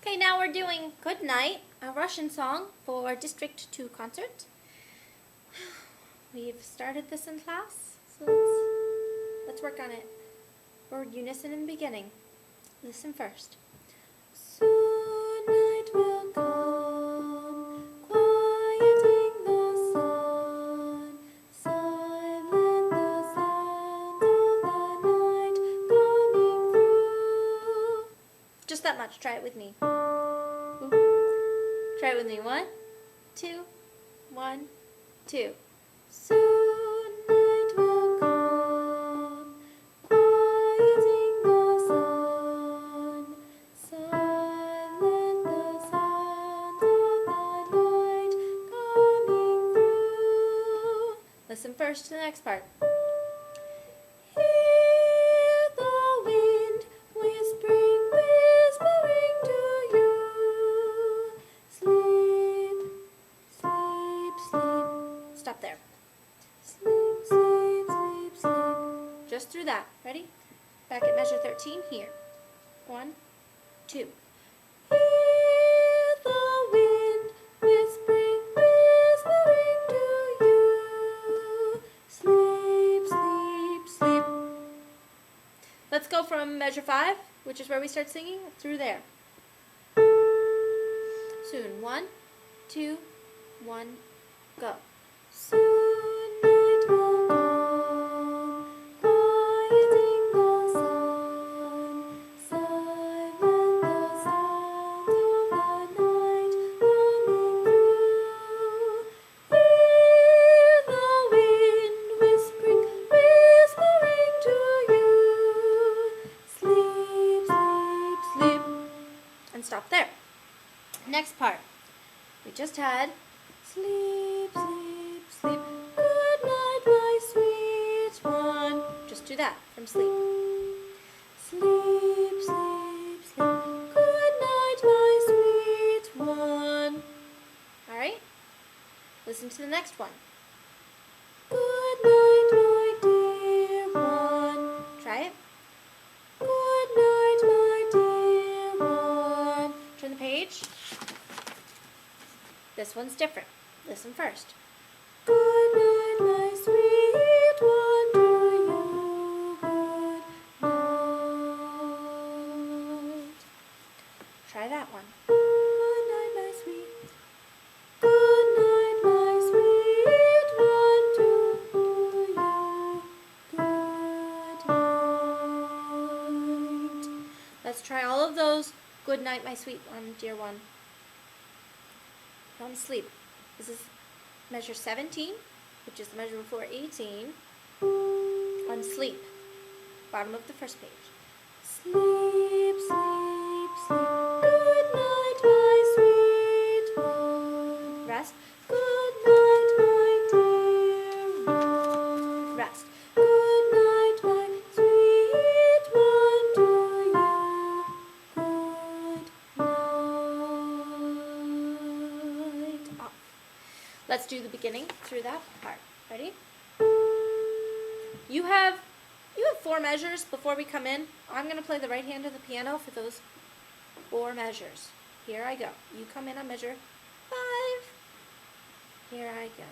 Okay, now we're doing Good Night, a Russian song for District 2 concert. We've started this in class, so let's work on it. Word unison in the beginning. Listen first. Soon night will come, quieting the sun, silent the sound of the night coming through. Just that much. Try it with me. Try it with me. 1, 2, 1, 2. Soon night will come, quieting the sun, silent the sound of the night coming through. Listen first to the next part. Hear the wind whispering to you. Sleep, sleep, sleep. Stop there. Sleep, sleep, sleep, sleep. Just through that. Ready? Back at measure 13 here. 1, 2. Hear the wind whispering to you. Sleep, sleep, sleep. Let's go from measure 5, which is where we start singing, through there. Soon. 1, 2, 1, go. Soon night will come, quieting the sun, silent the sound of the night coming through. Hear the wind whispering to you. Sleep, sleep, sleep. And stop there. Next part. We just had sleep, sleep, sleep. Good night, my sweet one. Just do that from sleep. Sleep, sleep, sleep. Good night, my sweet one. All right? Listen to the next one. Good night, my dear one. Try it. Good night, my dear one. Turn the page. This one's different. Listen first. Good night, my sweet one, to you. Good night. Try that one. Good night, my sweet. Good night, my sweet one, to you. Good night. Let's try all of those. Good night, my sweet one, dear one. On sleep. This is measure 17, which is the measure before 18, on sleep. Bottom of the first page. Sleep, sleep, sleep. Good night, my sweet one. Rest. Good night, my dear one. Rest. Good night, my sweet one, to you. Good night. Off. Let's do the beginning through that part. Ready? You have 4 measures before we come in. I'm going to play the right hand of the piano for those 4 measures. Here I go. You come in on measure 5. Here I go.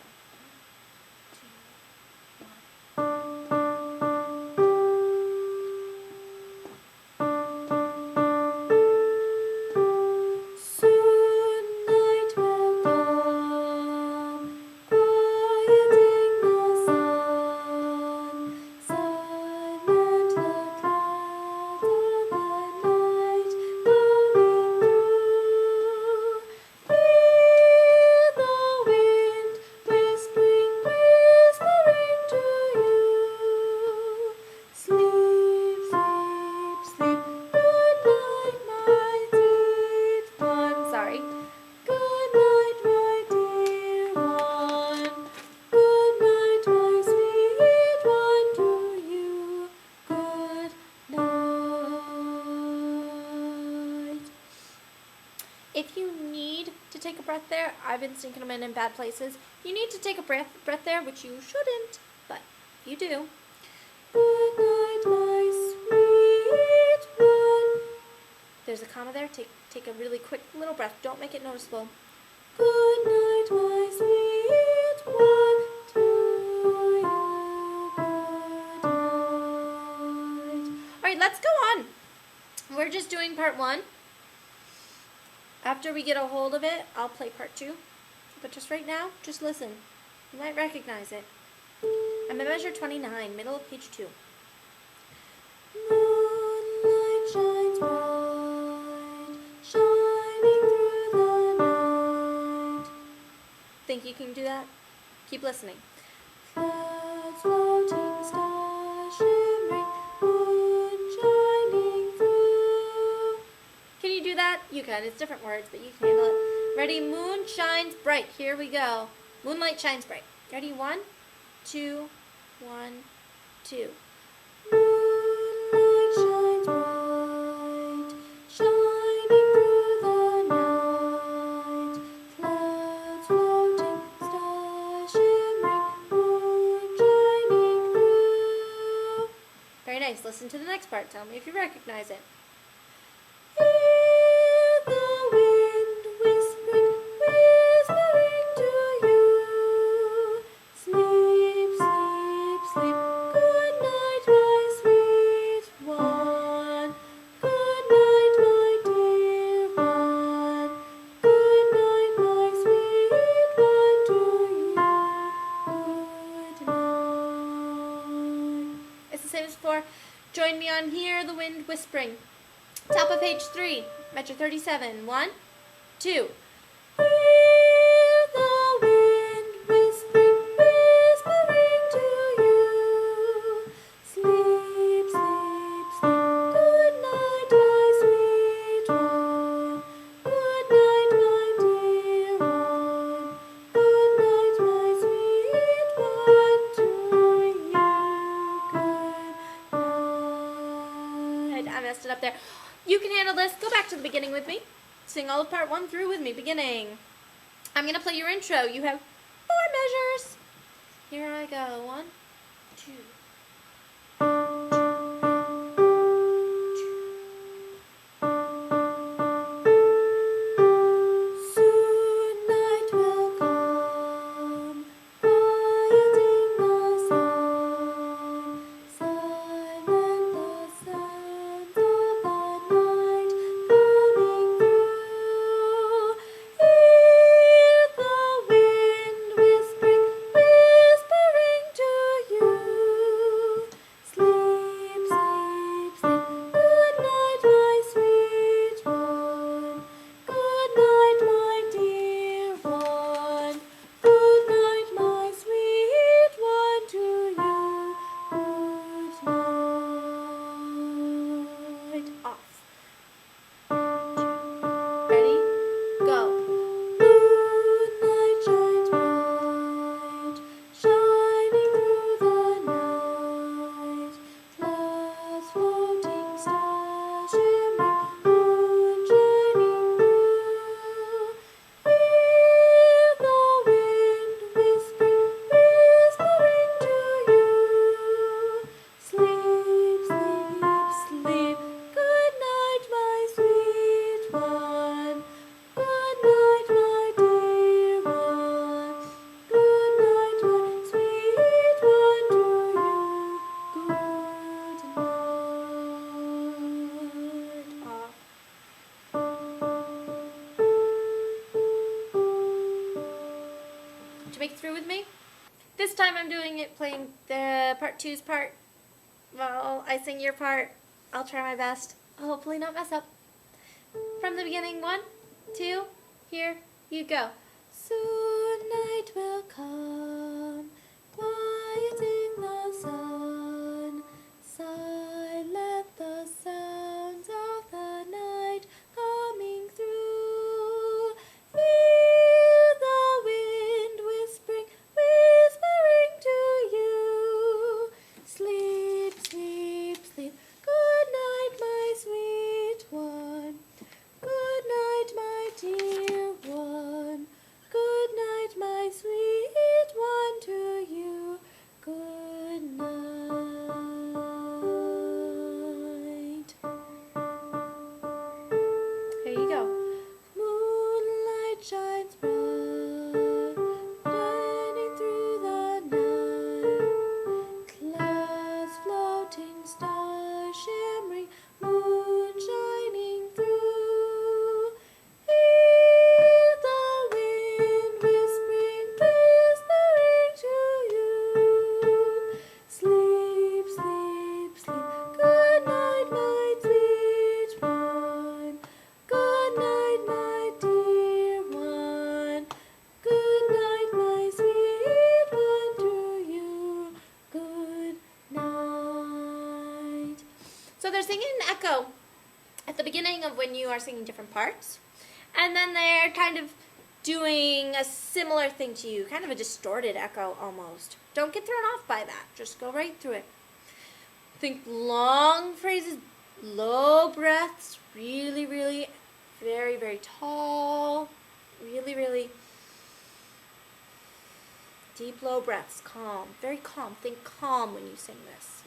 If you need to take a breath there, I've been sinking them in bad places. You need to take a breath there, which you shouldn't, but you do. Good night, my sweet one. there's a comma there, take a really quick little breath. Don't make it noticeable. Good night, my sweet one, to you. Good night. All right, let's go on. We're just doing part 1. After we get a hold of it, I'll play part 2. But just right now, just listen. You might recognize it. I'm at measure 29, middle of page 2. Moonlight shines bright, shining through the night. Think you can do that? Keep listening. Clouds floating, stars shimmering, moon shining through. Can you do that? You can. It's different words, but you can handle it. Ready? Moon shines bright. Here we go. Moonlight shines bright. Ready? 1, 2, 1, 2. Moonlight shines bright, shining through the night. Clouds floating, stars shimmering, moon shining through. Very nice. Listen to the next part. Tell me if you recognize it. Hear the wind whispering, whispering to you. Sleep, sleep, sleep. Good night, my sweet one. Good night, my dear one. Good night, my sweet one, to you. Good night. It's the same as before. Join me on Hear the Wind Whispering. Top of page 3, measure 37. 1, 2. Hear the wind whispering, whispering to you. Sleep, sleep, sleep. Good night, my sweet one. Good night, my dear one. Good night, my sweet one, to you. Good night. I messed it up there. You can handle this. Go back to the beginning with me. Sing all of part 1 through with me. Beginning. I'm going to play your intro. You have 4 measures. Here I go. 1, 2. Soon night will come, quieting the sun. Silent the sounds of the night coming through. Hear the wind whispering, whispering to you. Sleep, sleep, sleep. Good night, my sweet one. Good night, my dear one. Good night, my sweet one, to you. Good night. Off. Ready? Go. Moonlight shines bright, shining through the night. Clouds floating, stars shimmering, moon shining through. Hear the wind whispering, whispering to you. Sleep, sleep, sleep. Good night, my sweet one. Good night, my dear one. Good night, my sweet one, to you. Good night. Off. Did you make it through with me? This time I'm doing it playing the part 2's part. Well, I sing your part. I'll try my best. I'll hopefully not mess up. From the beginning, 1, 2, here you go. Soon night will come, quieting the sun. Silent the sounds of the night coming through. Hear the wind whispering, whispering to you. Sleep, sleep, sleep. Good night, my sweet one. Good night, my dear one. Good night, my sweet one, to you. echo at the beginning of when you are singing different parts. And then they're kind of doing a similar thing to you, kind of a distorted echo almost. Don't get thrown off by that. Just go right through it. Think long phrases, low breaths, really, really, very, very tall, really, really deep, low breaths, calm, very calm. Think calm when you sing this.